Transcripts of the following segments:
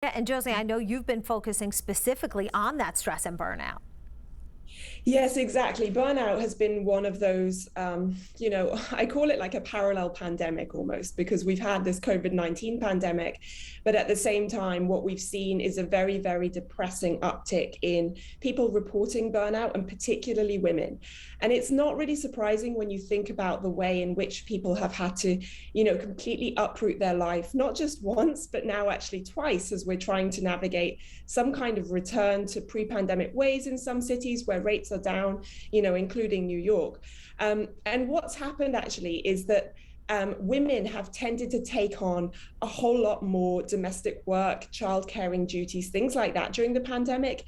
Yeah, and Josie, I know you've been focusing specifically on that stress and burnout. Yes, exactly. Burnout has been one of those, I call it like a parallel pandemic almost, because we've had this COVID-19 pandemic, but at the same time, what we've seen is a very, very depressing uptick in people reporting burnout, and particularly women. And it's not really surprising when you think about the way in which people have had to, completely uproot their life, not just once, but now actually twice, as we're trying to navigate some kind of return to pre-pandemic ways in some cities where rates are down, including New York. And what's happened actually is that women have tended to take on a whole lot more domestic work, child caring duties, things like that during the pandemic,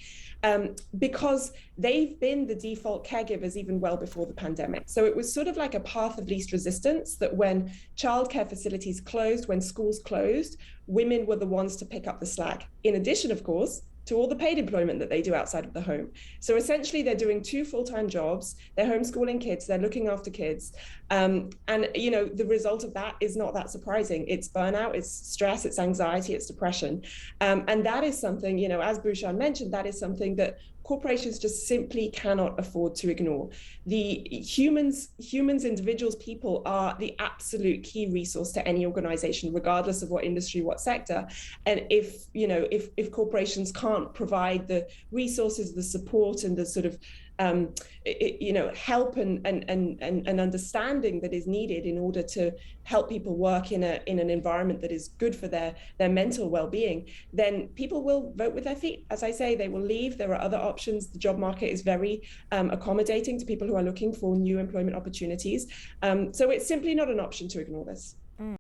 because they've been the default caregivers even well before the pandemic. So it was sort of like a path of least resistance that when childcare facilities closed, when schools closed, women were the ones to pick up the slack. In addition, of course, to all the paid employment that they do outside of the home. So essentially, they're doing two full-time jobs. They're homeschooling kids. They're looking after kids. And the result of that is not that surprising. It's burnout, it's stress, it's anxiety, it's depression. And that is something, as Bhushan mentioned, that is something that corporations just simply cannot afford to ignore. The humans, individuals, people are the absolute key resource to any organization, regardless of what industry, what sector. And if corporations can't provide the resources, the support, and the sort of help and understanding that is needed in order to help people work in an environment that is good for their mental well-being, then people will vote with their feet. As I say, they will leave. There are other options. The job market is very accommodating to people who are looking for new employment opportunities. So it's simply not an option to ignore this.